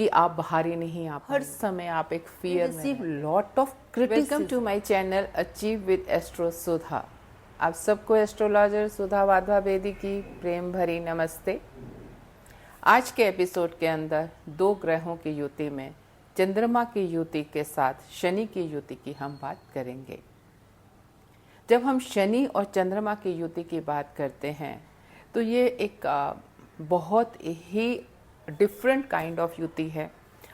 कि आप बाहर ही नहीं आ पाएंगे। हर समय आप एक फियर में receive lot of criticism. Welcome to my channel achieve with astro Sudha. आप सबको एस्ट्रोलॉजर सुधा वाधवा बेदी की प्रेम भरी नमस्ते। आज के एपिसोड के अंदर दो ग्रहों की युति में चंद्रमा की युति के साथ शनि की युति की हम बात करेंगे। जब हम शनि और चंद्रमा की युति की बात करते हैं तो ये एक बहुत ही डिफरेंट काइंड ऑफ युति है।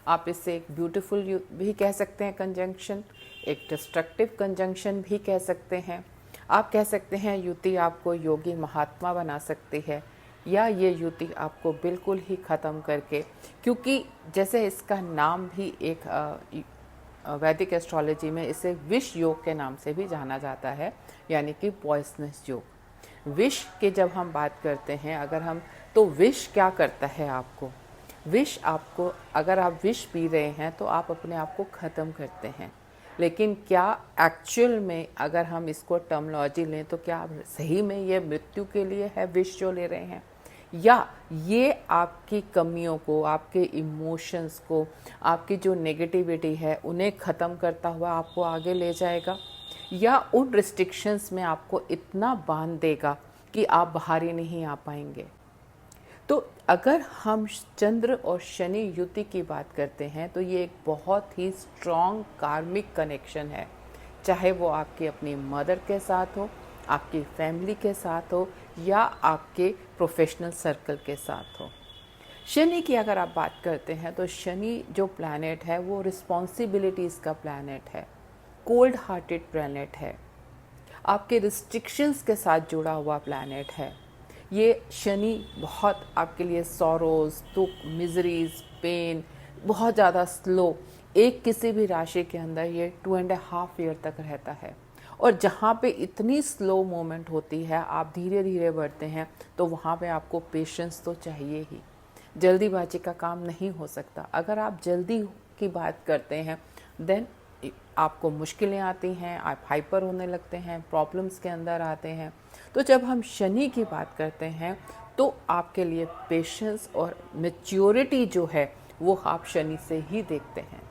आप इसे एक ब्यूटीफुल भी कह सकते हैं कंजंक्शन, एक डिस्ट्रक्टिव कंजंक्शन भी कह सकते हैं। आप कह सकते हैं युति आपको योगी महात्मा बना सकती है, या ये युति आपको बिल्कुल ही ख़त्म करके, क्योंकि जैसे इसका नाम भी एक वैदिक एस्ट्रोलॉजी में इसे विष योग के नाम से भी जाना जाता है, यानी कि पॉइजनस योग। विष के जब हम बात करते हैं, अगर हम तो विष क्या करता है आपको, विष आपको, अगर आप विष पी रहे हैं तो आप अपने आप को ख़त्म करते हैं। लेकिन क्या एक्चुअल में अगर हम इसको टर्मिनोलॉजी लें तो क्या सही में ये मृत्यु के लिए है विष जो ले रहे हैं, या ये आपकी कमियों को, आपके इमोशंस को, आपकी जो नेगेटिविटी है उन्हें ख़त्म करता हुआ आपको आगे ले जाएगा, या उन रिस्ट्रिक्शंस में आपको इतना बांध देगा कि आप बाहर ही नहीं आ पाएंगे। तो अगर हम चंद्र और शनि युति की बात करते हैं तो ये एक बहुत ही स्ट्रॉन्ग कार्मिक कनेक्शन है, चाहे वो आपकी अपनी मदर के साथ हो, आपकी फैमिली के साथ हो, या आपके प्रोफेशनल सर्कल के साथ हो। शनि की अगर आप बात करते हैं तो शनि जो प्लैनेट है वो रिस्पॉन्सिबिलिटीज़ का प्लैनेट है, कोल्ड हार्टेड प्लैनेट है, आपके रिस्ट्रिक्शंस के साथ जुड़ा हुआ प्लैनेट है। ये शनि बहुत आपके लिए सॉरोज, दुख, मिजरीज, पेन, बहुत ज़्यादा स्लो, एक किसी भी राशि के अंदर ये 2.5 ईयर तक रहता है। और जहाँ पे इतनी स्लो मोमेंट होती है, आप धीरे धीरे बढ़ते हैं, तो वहाँ पे आपको पेशेंस तो चाहिए ही। जल्दीबाजी का काम नहीं हो सकता। अगर आप जल्दी की बात करते हैं देन आपको मुश्किलें आती हैं, आप हाइपर होने लगते हैं, प्रॉब्लम्स के अंदर आते हैं। तो जब हम शनि की बात करते हैं तो आपके लिए पेशेंस और मैच्योरिटी जो है वो आप शनि से ही देखते हैं,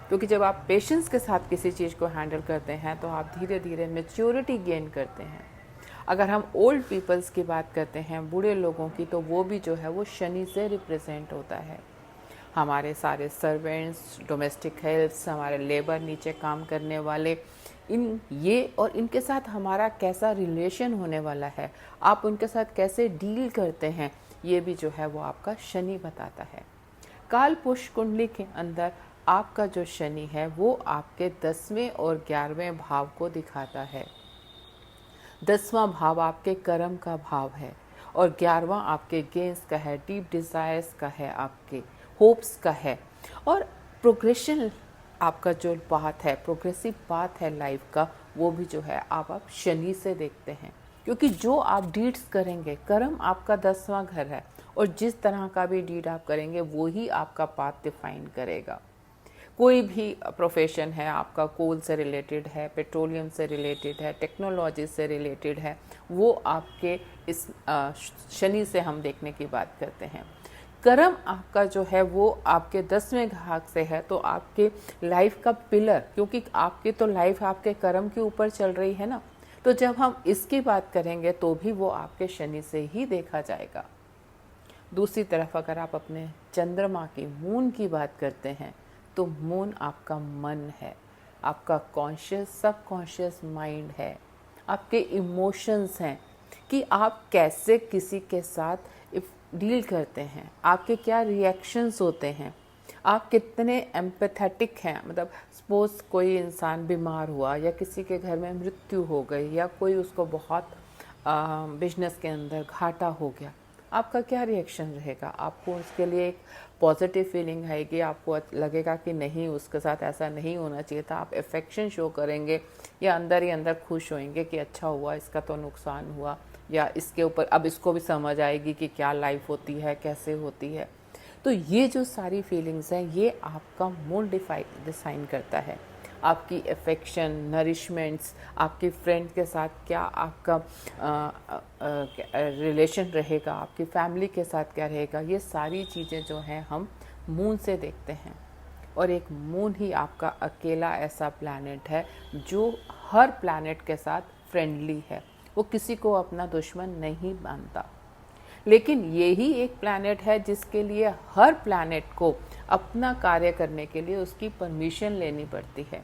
क्योंकि जब आप पेशेंस के साथ किसी चीज़ को हैंडल करते हैं तो आप धीरे धीरे मैच्योरिटी गेन करते हैं। अगर हम ओल्ड पीपल्स की बात करते हैं, बूढ़े लोगों की, तो वो भी जो है वो शनि से रिप्रेजेंट होता है। हमारे सारे सर्वेंट्स, डोमेस्टिक हेल्प्स, हमारे लेबर, नीचे काम करने वाले, ये और इनके साथ हमारा कैसा रिलेशन होने वाला है, आप उनके साथ कैसे डील करते हैं, ये भी जो है वो आपका शनि बताता है। काल पुरुष कुंडली के अंदर आपका जो शनि है वो आपके 10वें और 11वें भाव को दिखाता है। 10वां भाव आपके कर्म का भाव है और 11वां आपके गेंस का है, डीप डिज़ायर्स का है, आपके होप्स का है। और प्रोग्रेशन आपका जो पाथ है, प्रोग्रेसिव पाथ है लाइफ का, वो भी जो है आप शनि से देखते हैं, क्योंकि जो आप डीड्स करेंगे, कर्म आपका 10वां घर है, और जिस तरह का भी डीड आप करेंगे वो ही आपका पाथ डिफाइन करेगा। कोई भी प्रोफेशन है आपका, कोल से रिलेटेड है, पेट्रोलियम से रिलेटेड है, टेक्नोलॉजी से रिलेटेड है, वो आपके इस शनि से हम देखने की बात करते हैं। कर्म आपका जो है वो आपके 10वें भाग से है, तो आपके लाइफ का पिलर, क्योंकि आपकी तो लाइफ आपके कर्म के ऊपर चल रही है ना, तो जब हम इसकी बात करेंगे तो भी वो आपके शनि से ही देखा जाएगा। दूसरी तरफ अगर आप अपने चंद्रमा की, मून की बात करते हैं, तो मून आपका मन है, आपका कॉन्शियस सबकॉन्शियस माइंड है, आपके इमोशंस हैं कि आप कैसे किसी के साथ डील करते हैं, आपके क्या रिएक्शंस होते हैं, आप कितने एम्पैथेटिक हैं। मतलब सपोज कोई इंसान बीमार हुआ, या किसी के घर में मृत्यु हो गई, या कोई उसको बहुत बिजनेस के अंदर घाटा हो गया, आपका क्या रिएक्शन रहेगा? आपको उसके लिए एक पॉजिटिव फीलिंग आएगी, आपको लगेगा कि नहीं, उसके साथ ऐसा नहीं होना चाहिए था, आप अफेक्शन शो करेंगे, या अंदर ही अंदर खुश होएंगे कि अच्छा हुआ, इसका तो नुकसान हुआ, या इसके ऊपर अब इसको भी समझ आएगी कि क्या लाइफ होती है, कैसे होती है। तो ये जो सारी फीलिंग्स हैं ये आपका मूड डिसाइन करता है। आपकी अफेक्शन, नरिशमेंट्स, आपके फ्रेंड के साथ क्या आपका रिलेशन रहेगा, आपकी फैमिली के साथ क्या रहेगा, ये सारी चीज़ें जो हैं हम मून से देखते हैं, और एक मून ही आपका अकेला ऐसा प्लैनेट है जो हर प्लैनेट के साथ फ्रेंडली है, वो किसी को अपना दुश्मन नहीं मानता। लेकिन यही एक प्लैनेट है जिसके लिए हर प्लैनेट को अपना कार्य करने के लिए उसकी परमिशन लेनी पड़ती है।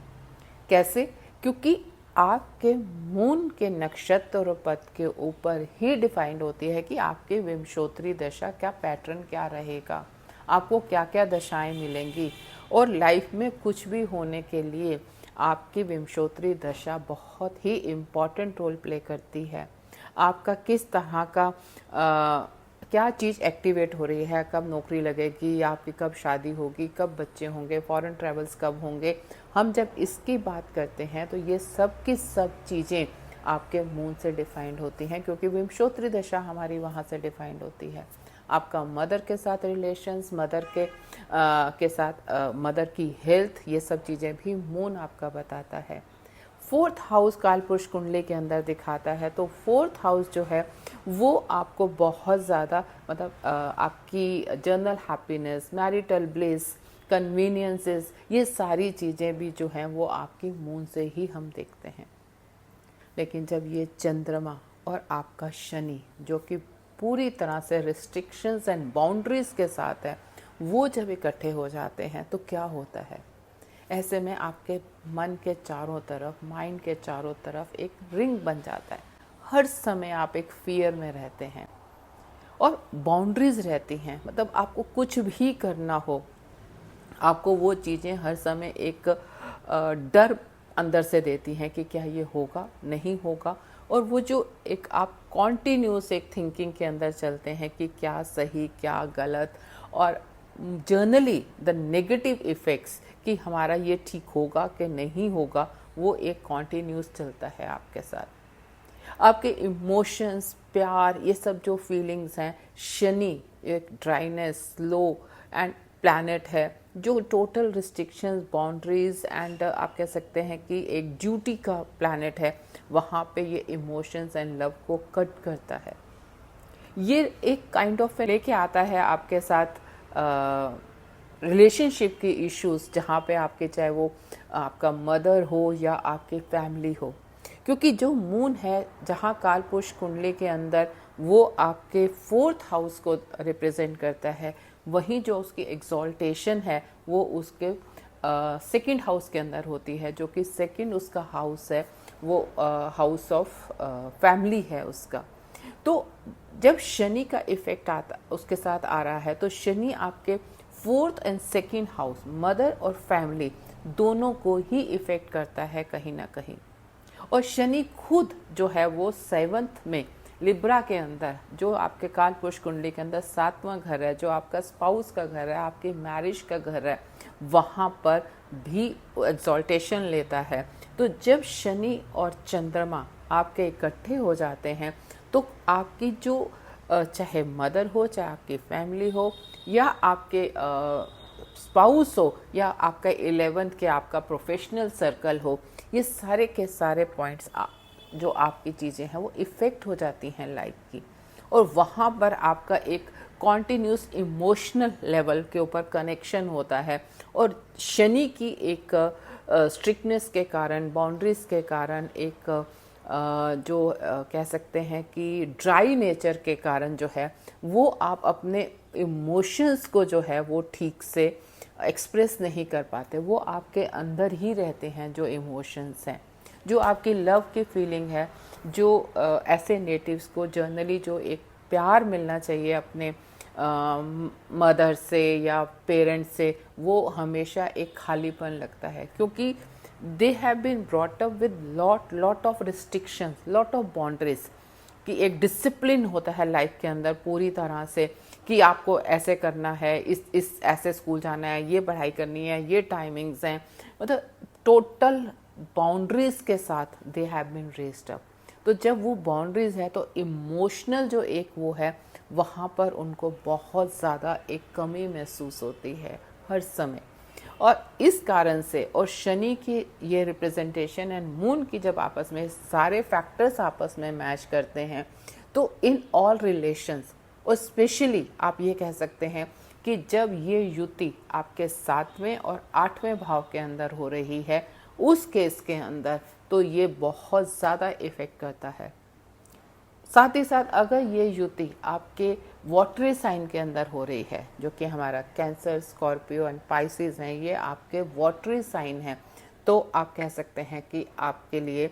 कैसे? क्योंकि आपके मून के नक्षत्र और पथ के ऊपर ही डिफाइंड होती है कि आपके विंशोत्तरी दशा क्या पैटर्न क्या रहेगा, आपको क्या क्या दशाएं मिलेंगी। और लाइफ में कुछ भी होने के लिए आपकी विंशोत्तरी दशा बहुत ही इम्पॉर्टेंट रोल प्ले करती है। आपका किस तरह का क्या चीज़ एक्टिवेट हो रही है, कब नौकरी लगेगी, आपकी कब शादी होगी, कब बच्चे होंगे, फॉरेन ट्रैवल्स कब होंगे। हम जब इसकी बात करते हैं तो ये सब की सब चीज़ें आपके मून से डिफाइंड होती हैं, क्योंकि विंशोत्तरी दशा हमारी वहाँ से डिफाइंड होती है। आपका मदर के साथ रिलेशंस, मदर के साथ मदर की हेल्थ, ये सब चीज़ें भी मून आपका बताता है। फोर्थ हाउस कालपुरुष कुंडली के अंदर दिखाता है, तो फोर्थ हाउस जो है वो आपको बहुत ज़्यादा मतलब आपकी journal happiness, marital bliss, conveniences, ये सारी चीज़ें भी जो हैं वो आपकी मून से ही हम देखते हैं। लेकिन जब ये चंद्रमा और आपका शनि जो कि पूरी तरह से रिस्ट्रिक्शंस एंड बाउंड्रीज के साथ है, वो जब इकट्ठे हो जाते हैं तो क्या होता है? ऐसे में आपके मन के चारों तरफ, माइंड के चारों तरफ एक रिंग बन जाता है। हर समय आप एक फियर में रहते हैं और बाउंड्रीज रहती हैं, मतलब आपको कुछ भी करना हो, आपको वो चीज़ें हर समय एक डर अंदर से देती हैं कि क्या ये होगा, नहीं होगा। और वो जो एक आप कॉन्टीन्यूस एक थिंकिंग के अंदर चलते हैं कि क्या सही क्या गलत, और जर्नली द नेगेटिव इफ़ेक्ट्स कि हमारा ये ठीक होगा कि नहीं होगा, वो एक कॉन्टीन्यूस चलता है आपके साथ। आपके इमोशंस, प्यार, ये सब जो फीलिंग्स हैं, शनि एक ड्राइनेस, स्लो एंड प्लैनेट है जो टोटल रिस्ट्रिक्शंस, बाउंड्रीज एंड आप कह सकते हैं कि एक ड्यूटी का प्लैनेट है। वहाँ पे ये इमोशंस एंड लव को कट करता है। ये एक काइंड ऑफ लेके आता है आपके साथ रिलेशनशिप की इश्यूज, जहाँ पे आपके चाहे वो आपका मदर हो या आपकी फैमिली हो। क्योंकि जो मून है जहाँ कालपुरुष कुंडली के अंदर वो आपके फोर्थ हाउस को रिप्रेजेंट करता है, वहीं जो उसकी एक्सॉल्टेशन है वो उसके सेकंड हाउस के अंदर होती है, जो कि सेकंड उसका हाउस है, वो हाउस ऑफ फैमिली है उसका। तो जब शनि का इफेक्ट आता उसके साथ आ रहा है, तो शनि आपके fourth and second house, mother और फैमिली दोनों को ही इफेक्ट करता है कहीं ना कहीं। और शनि खुद जो है वो 7th में लिब्रा के अंदर, जो आपके कालपुरुष कुंडली के अंदर 7वां घर है, जो आपका स्पाउस का घर है, आपकी मैरिज का घर है, वहाँ पर भी एक्सॉल्टेशन लेता है। तो जब शनि और चंद्रमा आपके इकट्ठे हो जाते हैं तो आपकी जो चाहे मदर हो, चाहे आपकी फैमिली हो, या आपके स्पाउस हो, या आपका 11th के आपका प्रोफेशनल सर्कल हो, ये सारे के सारे पॉइंट्स जो आपकी चीज़ें हैं वो इफ़ेक्ट हो जाती हैं लाइफ की। और वहाँ पर आपका एक कॉन्टीन्यूस इमोशनल लेवल के ऊपर कनेक्शन होता है। और शनि की एक स्ट्रिक्टनेस के कारण, बाउंड्रीज के कारण, एक जो कह सकते हैं कि ड्राई नेचर के कारण जो है वो आप अपने इमोशंस को जो है वो ठीक से एक्सप्रेस नहीं कर पाते। वो आपके अंदर ही रहते हैं जो इमोशंस हैं, जो आपकी लव की फीलिंग है, जो ऐसे नेटिव्स को जनरली जो एक प्यार मिलना चाहिए अपने मदर से या पेरेंट्स से, वो हमेशा एक खालीपन लगता है, क्योंकि they have been brought up with lot of restrictions, lot of boundaries, कि एक डिसिप्लिन होता है लाइफ के अंदर पूरी तरह से कि आपको ऐसे करना है, इस ऐसे स्कूल जाना है, ये पढ़ाई करनी है, ये टाइमिंग्स हैं, मतलब टोटल बाउंड्रीज के साथ they have been raised up. तो जब वो बाउंड्रीज है तो इमोशनल जो एक वो है, वहाँ पर उनको बहुत ज़्यादा एक कमी महसूस होती है हर समय। और इस कारण से, और शनि की ये रिप्रेजेंटेशन एंड मून की जब आपस में सारे फैक्टर्स आपस में मैच करते हैं, तो इन ऑल रिलेशंस, और स्पेशली आप ये कह सकते हैं कि जब ये युति आपके 7वें और 8वें भाव के अंदर हो रही है, उस केस के अंदर तो ये बहुत ज़्यादा इफ़ेक्ट करता है। साथ ही साथ अगर ये युति आपके वाटरी साइन के अंदर हो रही है, जो कि हमारा कैंसर, स्कॉर्पियो एंड पाइसिस हैं, ये आपके वाटरी साइन हैं, तो आप कह सकते हैं कि आपके लिए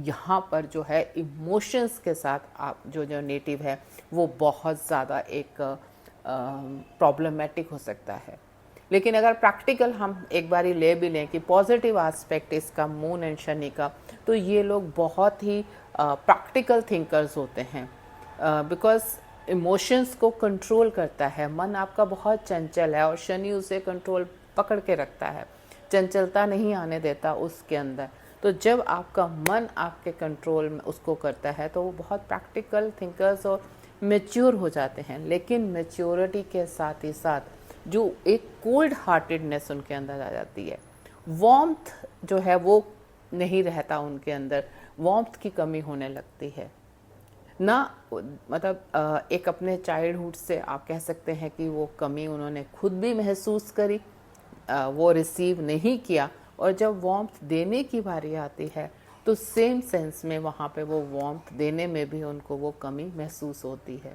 यहाँ पर जो है इमोशंस के साथ आप जो नेटिव है वो बहुत ज़्यादा एक प्रॉब्लमैटिक हो सकता है। लेकिन अगर प्रैक्टिकल हम एक बारी ले भी लें कि पॉजिटिव एस्पेक्ट इसका मून एंड शनि का, तो ये लोग बहुत ही प्रैक्टिकल थिंकर्स होते हैं, बिकॉज इमोशंस को कंट्रोल करता है। मन आपका बहुत चंचल है और शनि उसे कंट्रोल पकड़ के रखता है, चंचलता नहीं आने देता उसके अंदर। तो जब आपका मन आपके कंट्रोल में उसको करता है तो वो बहुत प्रैक्टिकल थिंकर्स और मेच्योर हो जाते हैं। लेकिन मेच्योरिटी के साथ ही साथ जो एक कोल्ड हार्टेडनेस उनके अंदर आ जाती है, वार्मथ जो है वो नहीं रहता उनके अंदर, वार्मथ की कमी होने लगती है ना। मतलब एक अपने चाइल्डहुड से आप कह सकते हैं कि वो कमी उन्होंने खुद भी महसूस करी, वो रिसीव नहीं किया, और जब वार्मथ देने की बारी आती है तो सेम सेंस में वहाँ पे वो वार्मथ देने में भी उनको वो कमी महसूस होती है।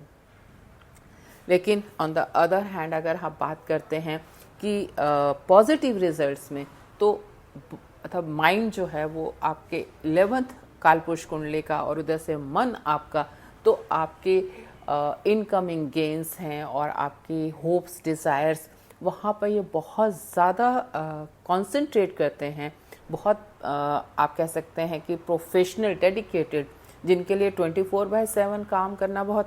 लेकिन ऑन द अदर हैंड अगर हम बात करते हैं कि पॉजिटिव रिजल्ट्स में, तो मतलब माइंड जो है वो आपके 11th कालपुरुष कुंडली का और उधर से मन आपका, तो आपके इनकमिंग गेन्स हैं और आपकी होप्स, डिज़ायर्स, वहाँ पर ये बहुत ज़्यादा कॉन्सेंट्रेट करते हैं। बहुत आप कह सकते हैं कि प्रोफेशनल, डेडिकेटेड, जिनके लिए 24/7 काम करना बहुत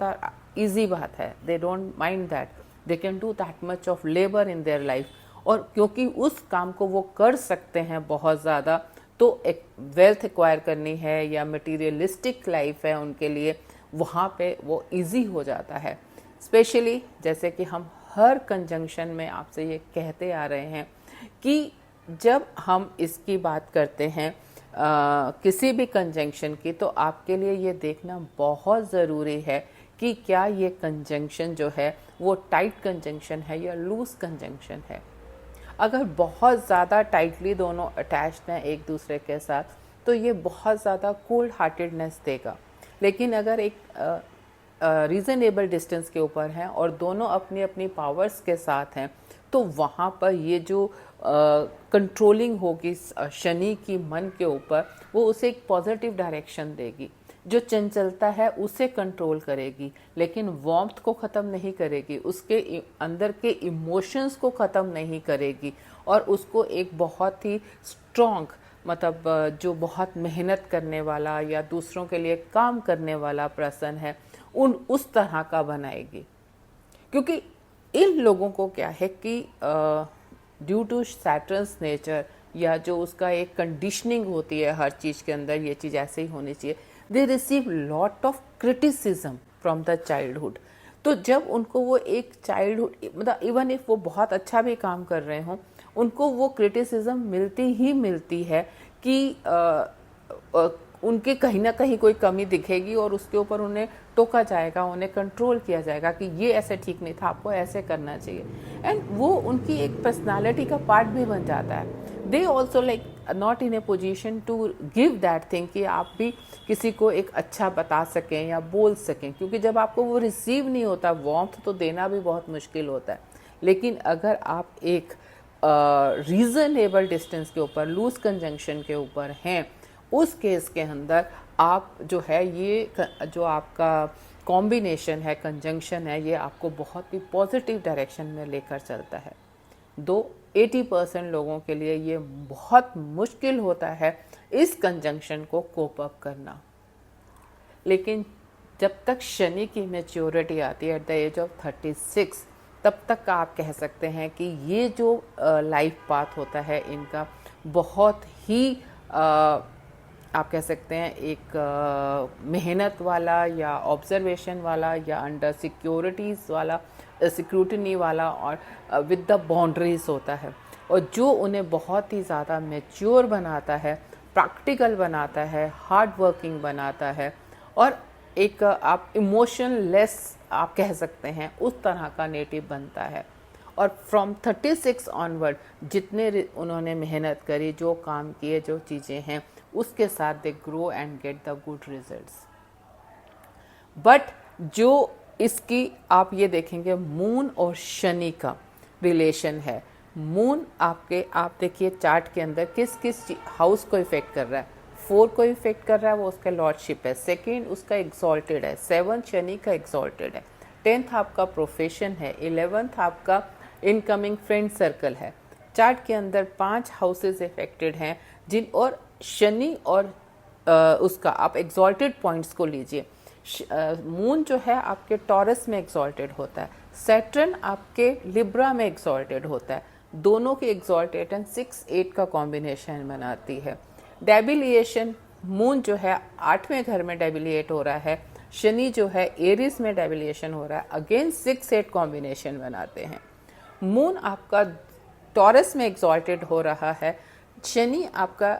ईजी बात है, they don't mind that, they can do that much of labour in their life. और क्योंकि उस काम को वो कर सकते हैं बहुत ज़्यादा, तो एक वेल्थ एक्वायर करनी है या मटीरियलिस्टिक लाइफ है उनके लिए, वहाँ पे वो इजी हो जाता है। स्पेशली जैसे कि हम हर कंजंक्शन में आपसे ये कहते आ रहे हैं कि जब हम इसकी बात करते हैं किसी भी कंजंक्शन की, तो आपके लिए ये देखना बहुत ज़रूरी है कि क्या ये कंजंक्शन जो है वो टाइट कंजंक्शन है या लूज कंजंक्शन है। अगर बहुत ज़्यादा टाइटली दोनों अटैच्ड हैं एक दूसरे के साथ, तो ये बहुत ज़्यादा कोल्ड हार्टेडनेस देगा। लेकिन अगर एक रीज़नेबल डिस्टेंस के ऊपर हैं और दोनों अपनी अपनी पावर्स के साथ हैं, तो वहाँ पर ये जो कंट्रोलिंग होगी शनि की मन के ऊपर, वो उसे एक पॉजिटिव डायरेक्शन देगी। जो चंचलता है उसे कंट्रोल करेगी, लेकिन वार्मथ को ख़त्म नहीं करेगी, उसके अंदर के इमोशंस को ख़त्म नहीं करेगी, और उसको एक बहुत ही स्ट्रॉन्ग, मतलब जो बहुत मेहनत करने वाला या दूसरों के लिए काम करने वाला पर्सन है, उस तरह का बनाएगी। क्योंकि इन लोगों को क्या है कि ड्यू टू सैटर्न्स नेचर, या जो उसका एक कंडीशनिंग होती है हर चीज़ के अंदर, ये चीज़ ऐसे ही होनी चाहिए, they receive lot of criticism from the childhood. तो जब उनको वो एक चाइल्डहुड, मतलब इवन इफ वो बहुत अच्छा भी काम कर रहे हों, उनको वो क्रिटिसिज्म मिलती ही मिलती है कि उनके कहीं ना कहीं कोई कमी दिखेगी और उसके ऊपर उन्हें टोका जाएगा, उन्हें कंट्रोल किया जाएगा कि ये ऐसे ठीक नहीं था, आपको ऐसे करना चाहिए। एंड वो उनकी एक पर्सनालिटी का पार्ट भी बन जाता है। They also like not in a position to give that thing कि आप भी किसी को एक अच्छा बता सकें या बोल सकें, क्योंकि जब आपको वो रिसीव नहीं होता, वार्मथ तो देना भी बहुत मुश्किल होता है। लेकिन अगर आप एक रीजनेबल डिस्टेंस के ऊपर, लूज कंजंक्शन के ऊपर हैं, उस केस के अंदर आप जो है, ये जो आपका कॉम्बिनेशन है, कंजंक्शन है, ये आपको बहुत ही पॉजिटिव डायरेक्शन में लेकर चलता है। 80% लोगों के लिए ये बहुत मुश्किल होता है इस कंजंक्शन को कोप अप करना। लेकिन जब तक शनि की मैच्योरिटी आती है एट द एज ऑफ 36, तब तक आप कह सकते हैं कि ये जो लाइफ पाथ होता है इनका बहुत ही आप कह सकते हैं एक मेहनत वाला या ऑब्जर्वेशन वाला या अंडर सिक्योरिटीज़ वाला, सिक्रूटनी वाला और विद द बाउंड्रीज होता है, और जो उन्हें बहुत ही ज़्यादा मैच्योर बनाता है, प्रैक्टिकल बनाता है, हार्ड वर्किंग बनाता है, और एक आप इमोशनलेस आप कह सकते हैं उस तरह का नेटिव बनता है। और फ्रॉम 36 ऑनवर्ड जितने उन्होंने मेहनत करी, जो काम किए, जो चीज़ें हैं, उसके साथ they grow and get the good results. But जो इसकी आप ये देखेंगे मून और शनि का रिलेशन है। मून आपके, आप देखिए चार्ट के अंदर किस किस हाउस को इफेक्ट कर रहा है। 4 को इफेक्ट कर रहा है, वो उसका लॉर्डशिप है। सेकेंड उसका एग्जॉल्टेड है। 7 शनि का एग्जॉल्टेड है। 10th आपका प्रोफेशन है। 11th आपका इनकमिंग फ्रेंड सर्कल है। चार्ट के अंदर 5 हाउसेज इफेक्टेड हैं जिन, और शनि और उसका आप एग्जॉल्टेड पॉइंट्स को लीजिए। मून जो है आपके टॉरस में एग्जॉल्टेड होता है। सैटर्न आपके लिब्रा में एग्जॉल्टेड होता है। दोनों के एग्जॉल्टेशन 6-8 का कॉम्बिनेशन बनाती है। डेबिलिएशन, मून जो है 8वें घर में डेबिलिएट हो रहा है, शनि जो है एरिस में डेबिलिएशन हो रहा है, अगेन 6-8 कॉम्बिनेशन बनाते हैं। मून आपका टॉरस में एग्जॉल्टेड हो रहा है, शनि आपका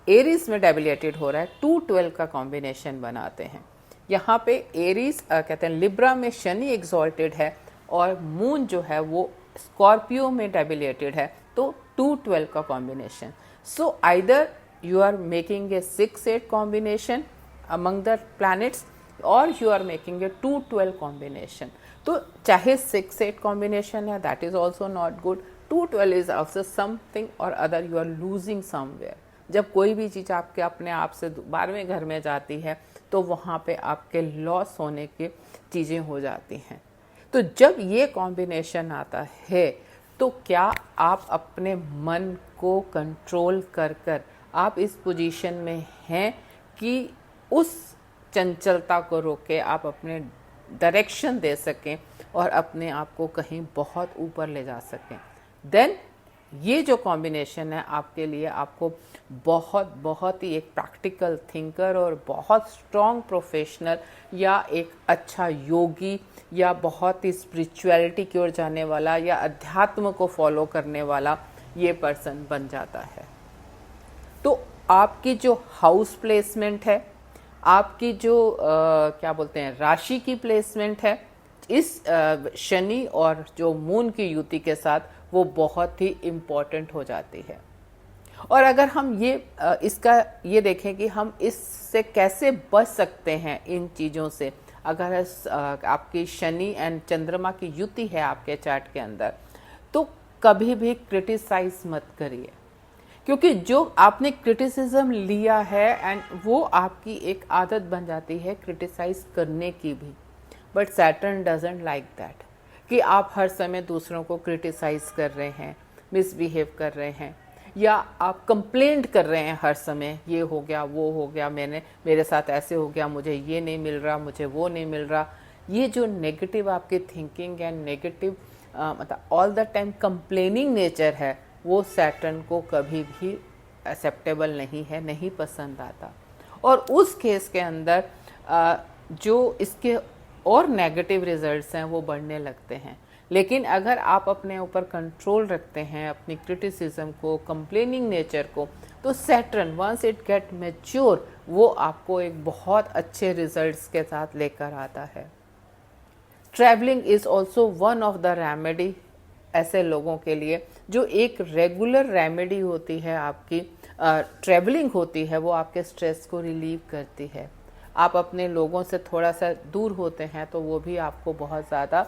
एरीज में डेबिलिएटेड हो रहा है, 2-12 का कॉम्बिनेशन बनाते हैं। यहाँ पे एरीज कहते हैं लिब्रा में शनि एग्जॉल्टेड है और मून जो है वो स्कॉर्पियो में डेबिलिएटेड है, तो 2-12 का combination. So either you are making a 6-8 combination among the planets और you are making a 2-12 combination. तो चाहे 6-8 कॉम्बिनेशन है, that is also not good. 2-12 is also something और other you are losing somewhere. जब कोई भी चीज़ आपके अपने आप से 12वें घर में जाती है तो वहाँ पे आपके लॉस होने की चीज़ें हो जाती हैं। तो जब ये कॉम्बिनेशन आता है तो क्या आप अपने मन को कंट्रोल कर आप इस पोजीशन में हैं कि उस चंचलता को रोक के आप अपने डायरेक्शन दे सकें और अपने आप को कहीं बहुत ऊपर ले जा सकें। देन ये जो कॉम्बिनेशन है आपके लिए, आपको बहुत ही एक प्रैक्टिकल थिंकर और बहुत स्ट्रॉन्ग प्रोफेशनल या एक अच्छा योगी या बहुत ही स्पिरिचुअलिटी की ओर जाने वाला या अध्यात्म को फॉलो करने वाला ये पर्सन बन जाता है। तो आपकी जो हाउस प्लेसमेंट है, आपकी जो क्या बोलते हैं राशि की प्लेसमेंट है, इस शनि और जो मून की युति के साथ वो बहुत ही इम्पॉर्टेंट हो जाती है। और अगर हम इसका ये देखें कि हम इससे कैसे बच सकते हैं इन चीज़ों से, अगर आपकी शनि एंड चंद्रमा की युति है आपके चार्ट के अंदर, तो कभी भी क्रिटिसाइज मत करिए, क्योंकि जो आपने क्रिटिसिज्म लिया है एंड वो आपकी एक आदत बन जाती है क्रिटिसाइज करने की भी। But Saturn doesn't like that कि आप हर समय दूसरों को क्रिटिसाइज कर रहे हैं, मिसबिहेव कर रहे हैं, या आप कंप्लेंट कर रहे हैं हर समय, ये हो गया, वो हो गया, मेरे साथ ऐसे हो गया, मुझे ये नहीं मिल रहा, मुझे वो नहीं मिल रहा। ये जो नेगेटिव आपकी थिंकिंग एंड नेगेटिव मतलब all the time complaining nature है, वो सैटर्न को कभी भी एक्सेप्टेबल नहीं है, नहीं पसंद आता। और उस केस के अंदर जो इसके और नेगेटिव रिजल्ट्स हैं वो बढ़ने लगते हैं। लेकिन अगर आप अपने ऊपर कंट्रोल रखते हैं अपनी क्रिटिसिज्म को, कंप्लेनिंग नेचर को, तो Saturn once it get mature वो आपको एक बहुत अच्छे रिजल्ट्स के साथ लेकर आता है। Travelling is also one of the remedy ऐसे लोगों के लिए, जो एक रेगुलर रेमेडी होती है आपकी ट्रैवलिंग होती है, वो आपके स्ट्रेस को रिलीव करती है। आप अपने लोगों से थोड़ा सा दूर होते हैं तो वो भी आपको बहुत ज़्यादा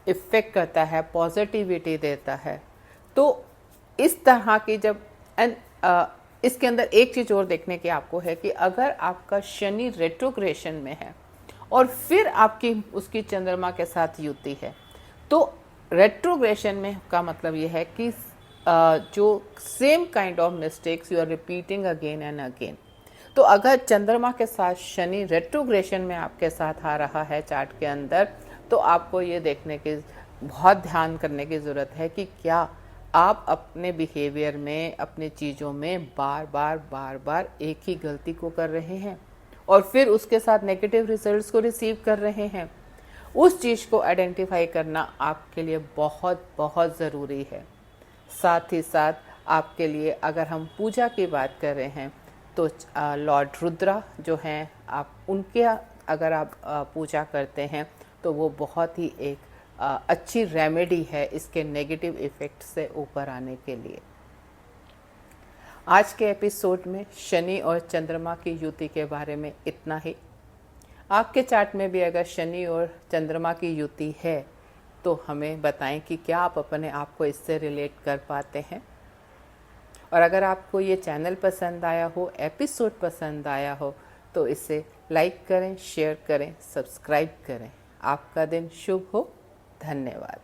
इफ़ेक्ट करता है, पॉजिटिविटी देता है। तो इस तरह की जब इसके अंदर एक चीज़ और देखने की आपको है कि अगर आपका शनि रेट्रोग्रेशन में है और फिर आपकी उसकी चंद्रमा के साथ युति है, तो रेट्रोग्रेशन में का मतलब ये है कि जो same kind of mistakes you are repeating again and again. तो अगर चंद्रमा के साथ शनि रेट्रोग्रेशन में आपके साथ आ रहा है चार्ट के अंदर, तो आपको ये देखने की बहुत ध्यान करने की ज़रूरत है कि क्या आप अपने बिहेवियर में, अपनी चीज़ों में बार बार एक ही गलती को कर रहे हैं और फिर उसके साथ नेगेटिव रिजल्ट्स को रिसीव कर रहे हैं। उस चीज़ को आइडेंटिफाई करना आपके लिए बहुत ज़रूरी है। साथ ही साथ आपके लिए अगर हम पूजा की बात कर रहे हैं तो लॉर्ड रुद्रा जो हैं, आप उनके अगर आप पूजा करते हैं तो वो बहुत ही एक अच्छी रेमेडी है इसके नेगेटिव इफ़ेक्ट से ऊपर आने के लिए। आज के एपिसोड में शनि और चंद्रमा की युति के बारे में इतना ही। आपके चार्ट में भी अगर शनि और चंद्रमा की युति है तो हमें बताएं कि क्या आप अपने आप को इससे रिलेट कर पाते हैं। और अगर आपको ये चैनल पसंद आया हो, एपिसोड पसंद आया हो, तो इसे लाइक करें, शेयर करें, सब्सक्राइब करें। आपका दिन शुभ हो। धन्यवाद।